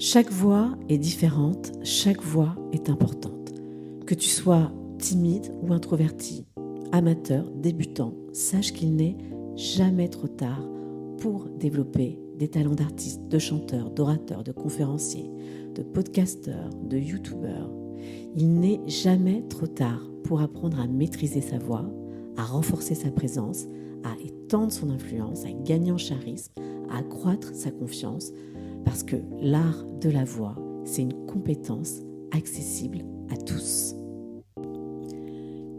Chaque voix est différente, chaque voix est importante. Que tu sois timide ou introverti, amateur, débutant, sache qu'il n'est jamais trop tard pour développer des talents d'artiste, de chanteur, d'orateur, de conférencier, de podcasteur, de youtubeur. Il n'est jamais trop tard pour apprendre à maîtriser sa voix, à renforcer sa présence, à étendre son influence, à gagner en charisme, à accroître sa confiance, parce que l'art de la voix, c'est une compétence accessible à tous.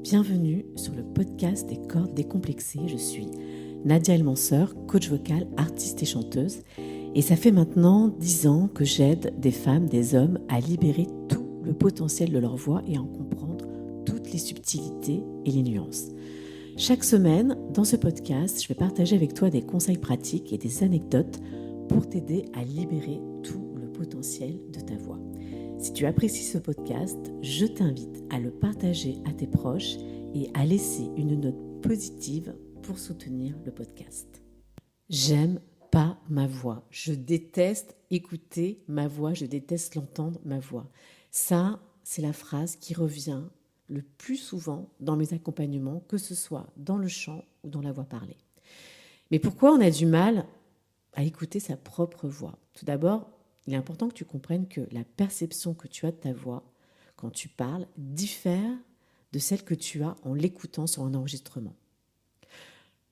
Bienvenue sur le podcast des cordes décomplexées. Je suis Nadia Elmanseur, coach vocal, artiste et chanteuse. Et ça fait maintenant 10 ans que j'aide des femmes, des hommes à libérer tout le potentiel de leur voix et à en comprendre toutes les subtilités et les nuances. Chaque semaine, dans ce podcast, je vais partager avec toi des conseils pratiques et des anecdotes pour t'aider à libérer tout le potentiel de ta voix. Si tu apprécies ce podcast, je t'invite à le partager à tes proches et à laisser une note positive pour soutenir le podcast. J'aime pas ma voix. Je déteste écouter ma voix, je déteste l'entendre, ma voix. Ça, c'est la phrase qui revient le plus souvent dans mes accompagnements, que ce soit dans le chant ou dans la voix parlée. Mais pourquoi on a du mal à écouter sa propre voix? Tout d'abord, il est important que tu comprennes que la perception que tu as de ta voix quand tu parles diffère de celle que tu as en l'écoutant sur un enregistrement.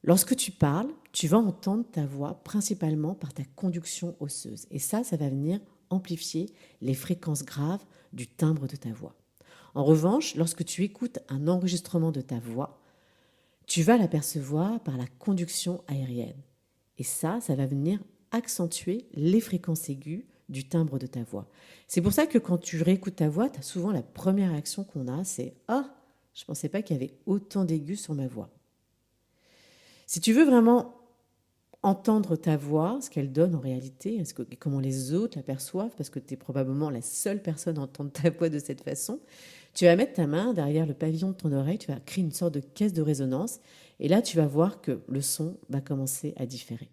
Lorsque tu parles, tu vas entendre ta voix principalement par ta conduction osseuse. Et ça va venir amplifier les fréquences graves du timbre de ta voix. En revanche, lorsque tu écoutes un enregistrement de ta voix, tu vas l'apercevoir par la conduction aérienne. Et ça va venir accentuer les fréquences aiguës du timbre de ta voix. C'est pour ça que quand tu réécoutes ta voix, tu as souvent la première réaction qu'on a, c'est « Ah, je ne pensais pas qu'il y avait autant d'aigus sur ma voix ». Si tu veux vraiment entendre ta voix, ce qu'elle donne en réalité, comment les autres l'aperçoivent, parce que tu es probablement la seule personne à entendre ta voix de cette façon, tu vas mettre ta main derrière le pavillon de ton oreille, tu vas créer une sorte de caisse de résonance, et là tu vas voir que le son va commencer à différer.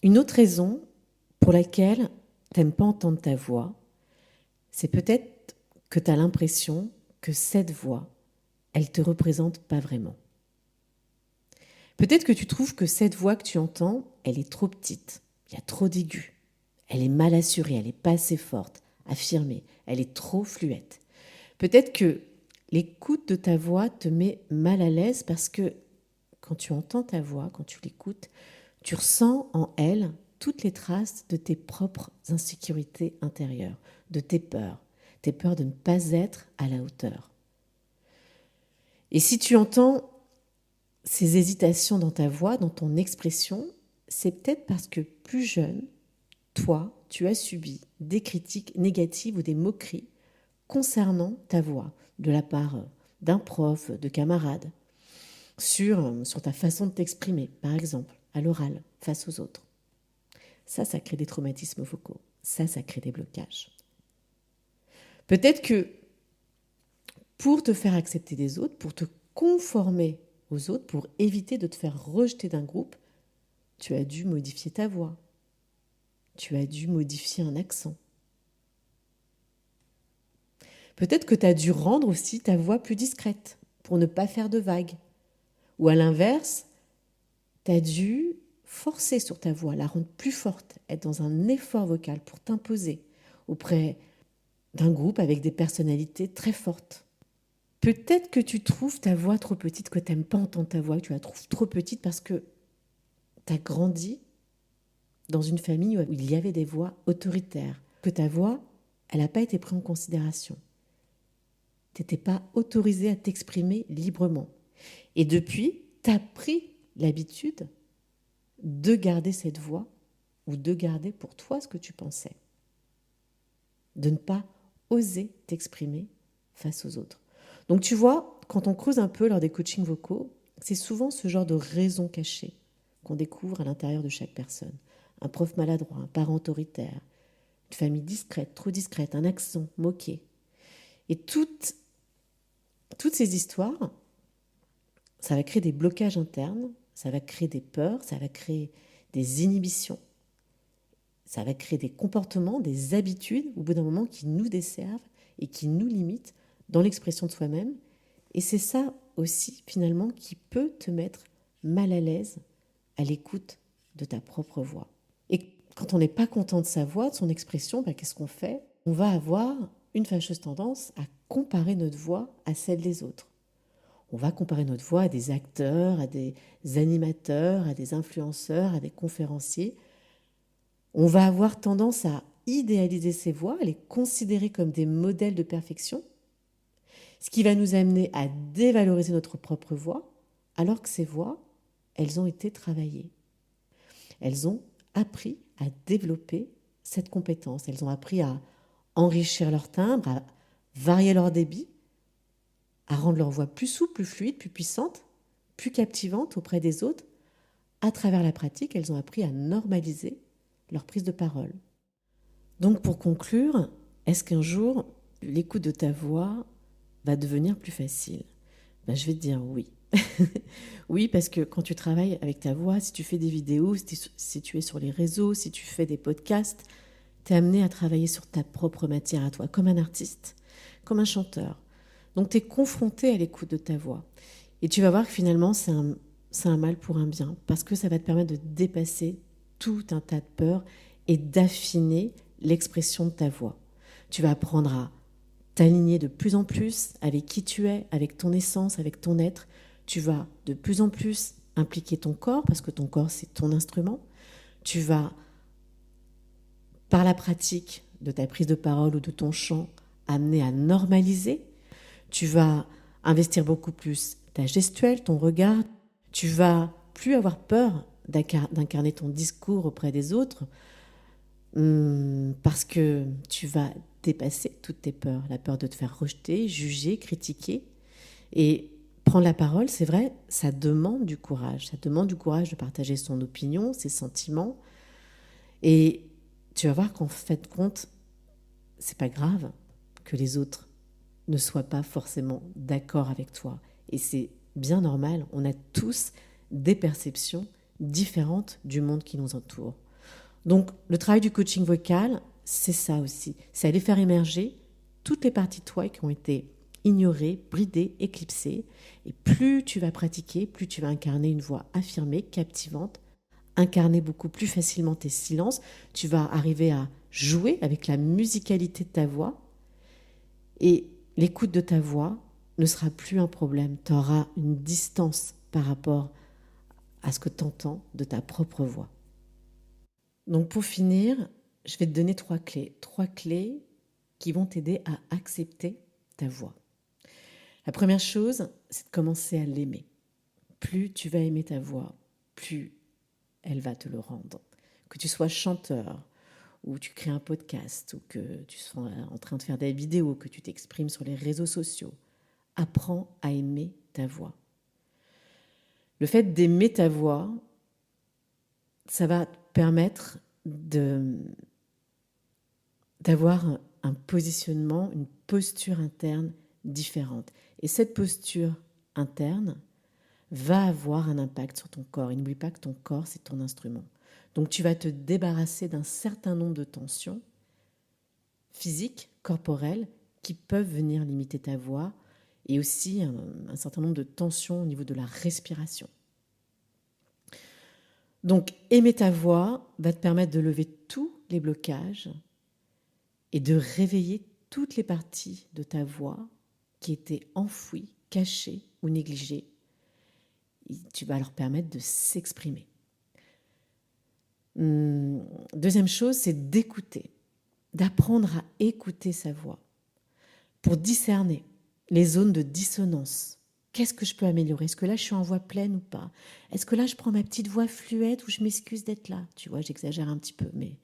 Une autre raison pour laquelle tu n'aimes pas entendre ta voix, c'est peut-être que tu as l'impression que cette voix, elle ne te représente pas vraiment. Peut-être que tu trouves que cette voix que tu entends, elle est trop petite, il y a trop d'aigus, elle est mal assurée, elle n'est pas assez forte, affirmée, elle est trop fluette. Peut-être que l'écoute de ta voix te met mal à l'aise parce que quand tu entends ta voix, quand tu l'écoutes, tu ressens en elle toutes les traces de tes propres insécurités intérieures, de tes peurs de ne pas être à la hauteur. Et si tu entends ces hésitations dans ta voix, dans ton expression, c'est peut-être parce que plus jeune, toi, tu as subi des critiques négatives ou des moqueries concernant ta voix, de la part d'un prof, de camarades, sur ta façon de t'exprimer, par exemple, à l'oral, face aux autres. Ça crée des traumatismes vocaux. Ça crée des blocages. Peut-être que pour te faire accepter des autres, pour te conformer aux autres, pour éviter de te faire rejeter d'un groupe, tu as dû modifier ta voix. Tu as dû modifier un accent. Peut-être que tu as dû rendre aussi ta voix plus discrète pour ne pas faire de vagues. Ou à l'inverse, tu as dû forcer sur ta voix, la rendre plus forte, être dans un effort vocal pour t'imposer auprès d'un groupe avec des personnalités très fortes. Peut-être que tu trouves ta voix trop petite, que tu n'aimes pas entendre ta voix, que tu la trouves trop petite parce que tu as grandi dans une famille où il y avait des voix autoritaires, que ta voix, elle n'a pas été prise en considération. Tu n'étais pas autorisé à t'exprimer librement. Et depuis, tu as pris l'habitude de garder cette voix ou de garder pour toi ce que tu pensais. De ne pas oser t'exprimer face aux autres. Donc tu vois, quand on creuse un peu lors des coachings vocaux, c'est souvent ce genre de raisons cachées qu'on découvre à l'intérieur de chaque personne. Un prof maladroit, un parent autoritaire, une famille discrète, trop discrète, un accent moqué. Et toutes ces histoires, ça va créer des blocages internes, ça va créer des peurs, ça va créer des inhibitions. Ça va créer des comportements, des habitudes, au bout d'un moment, qui nous desservent et qui nous limitent dans l'expression de soi-même. Et c'est ça aussi, finalement, qui peut te mettre mal à l'aise à l'écoute de ta propre voix. Et quand on n'est pas content de sa voix, de son expression, qu'est-ce qu'on fait? On va avoir une fâcheuse tendance à comparer notre voix à celle des autres. On va comparer notre voix à des acteurs, à des animateurs, à des influenceurs, à des conférenciers. On va avoir tendance à idéaliser ces voix, à les considérer comme des modèles de perfection, ce qui va nous amener à dévaloriser notre propre voix, alors que ces voix, elles ont été travaillées. Elles ont appris à développer cette compétence. Elles ont appris à enrichir leur timbre, à varier leur débit, à rendre leur voix plus souple, plus fluide, plus puissante, plus captivante auprès des autres. À travers la pratique, elles ont appris à normaliser leur prise de parole. Donc pour conclure, est-ce qu'un jour, l'écoute de ta voix va devenir plus facile? Je vais te dire oui. Oui, parce que quand tu travailles avec ta voix, si tu fais des vidéos, si tu es sur les réseaux, si tu fais des podcasts, tu es amené à travailler sur ta propre matière à toi, comme un artiste, comme un chanteur. Donc tu es confronté à l'écoute de ta voix. Et tu vas voir que finalement, c'est un mal pour un bien, parce que ça va te permettre de dépasser tout un tas de peurs et d'affiner l'expression de ta voix. Tu vas apprendre à t'aligner de plus en plus avec qui tu es, avec ton essence, avec ton être. Tu vas de plus en plus impliquer ton corps, parce que ton corps, c'est ton instrument. Tu vas, par la pratique de ta prise de parole ou de ton chant, amener à normaliser. Tu vas investir beaucoup plus ta gestuelle, ton regard. Tu vas plus avoir peur d'incarner ton discours auprès des autres, parce que tu vas dépasser toutes tes peurs. La peur de te faire rejeter, juger, critiquer. Et prendre la parole, c'est vrai, ça demande du courage. Ça demande du courage de partager son opinion, ses sentiments. Et tu vas voir qu'en fait de compte, c'est pas grave que les autres ne soient pas forcément d'accord avec toi. Et c'est bien normal, on a tous des perceptions différentes du monde qui nous entoure. Donc le travail du coaching vocal, c'est ça aussi. C'est aller faire émerger toutes les parties de toi qui ont été ignorées, bridées, éclipsées. Et plus tu vas pratiquer, plus tu vas incarner une voix affirmée, captivante, incarner beaucoup plus facilement tes silences. Tu vas arriver à jouer avec la musicalité de ta voix. Et l'écoute de ta voix ne sera plus un problème. Tu auras une distance par rapport à ce que tu entends de ta propre voix. Donc pour finir, je vais te donner 3 clés. 3 clés qui vont t'aider à accepter ta voix. La première chose, c'est de commencer à l'aimer. Plus tu vas aimer ta voix, plus elle va te le rendre. Que tu sois chanteur, ou tu crées un podcast, ou que tu sois en train de faire des vidéos, que tu t'exprimes sur les réseaux sociaux, apprends à aimer ta voix. Le fait d'aimer ta voix, ça va te permettre d'avoir un positionnement, une posture interne différente. Et cette posture interne va avoir un impact sur ton corps. Et n'oublie pas que ton corps, c'est ton instrument. Donc tu vas te débarrasser d'un certain nombre de tensions physiques, corporelles, qui peuvent venir limiter ta voix, et aussi un certain nombre de tensions au niveau de la respiration. Donc aimer ta voix va te permettre de lever tous les blocages et de réveiller toutes les parties de ta voix qui étaient enfouies, cachées ou négligées. Et tu vas leur permettre de s'exprimer. Deuxième chose, c'est d'écouter, d'apprendre à écouter sa voix pour discerner les zones de dissonance. Qu'est-ce que je peux améliorer? Est-ce que là, je suis en voix pleine ou pas? Est-ce que là, je prends ma petite voix fluette ou je m'excuse d'être là? Tu vois, j'exagère un petit peu, mais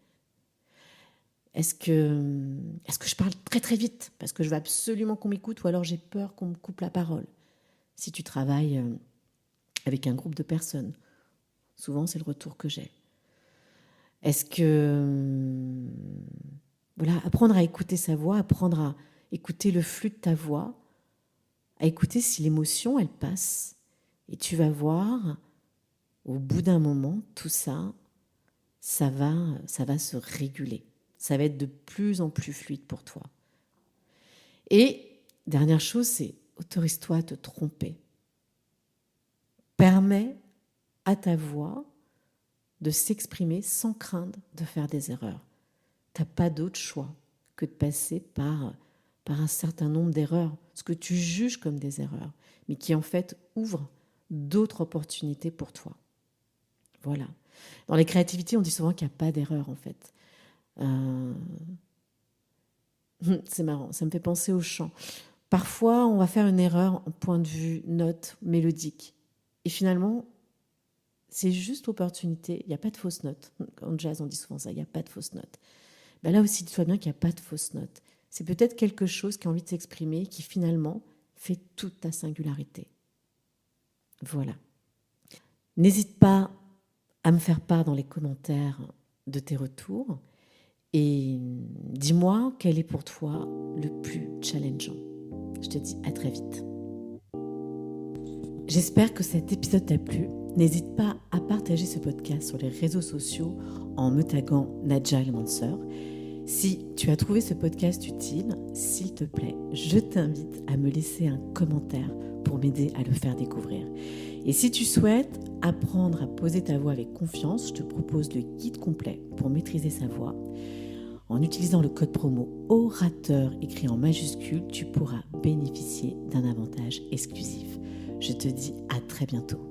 est-ce que je parle très très vite parce que je veux absolument qu'on m'écoute, ou alors j'ai peur qu'on me coupe la parole? Si tu travailles avec un groupe de personnes, souvent c'est le retour que j'ai. Est-ce que voilà, apprendre à écouter sa voix, apprendre à écouter le flux de ta voix, à écouter si l'émotion elle passe, et tu vas voir au bout d'un moment tout ça ça va se réguler. Ça va être de plus en plus fluide pour toi. Et dernière chose, c'est autorise-toi à te tromper. Permets à ta voix de s'exprimer sans craindre de faire des erreurs. Tu n'as pas d'autre choix que de passer par un certain nombre d'erreurs, ce que tu juges comme des erreurs, mais qui en fait ouvrent d'autres opportunités pour toi. Voilà. Dans les créativités, on dit souvent qu'il n'y a pas d'erreur en fait. C'est marrant, ça me fait penser au chant. Parfois, on va faire une erreur en point de vue note mélodique. Et finalement, c'est juste opportunité. Il n'y a pas de fausse note. En jazz, on dit souvent ça, il n'y a pas de fausse note. Ben là aussi, dis-toi bien qu'il n'y a pas de fausse note. C'est peut-être quelque chose qui a envie de s'exprimer, qui finalement fait toute ta singularité. Voilà. N'hésite pas à me faire part dans les commentaires de tes retours et dis-moi quel est pour toi le plus challengeant. Je te dis à très vite. J'espère que cet épisode t'a plu. N'hésite pas à partager ce podcast sur les réseaux sociaux en me taguant Nadja Elmanseur. Si tu as trouvé ce podcast utile, s'il te plaît, je t'invite à me laisser un commentaire pour m'aider à le faire découvrir. Et si tu souhaites apprendre à poser ta voix avec confiance, je te propose le guide complet pour maîtriser sa voix. En utilisant le code promo ORATEUR écrit en majuscule, tu pourras bénéficier d'un avantage exclusif. Je te dis à très bientôt.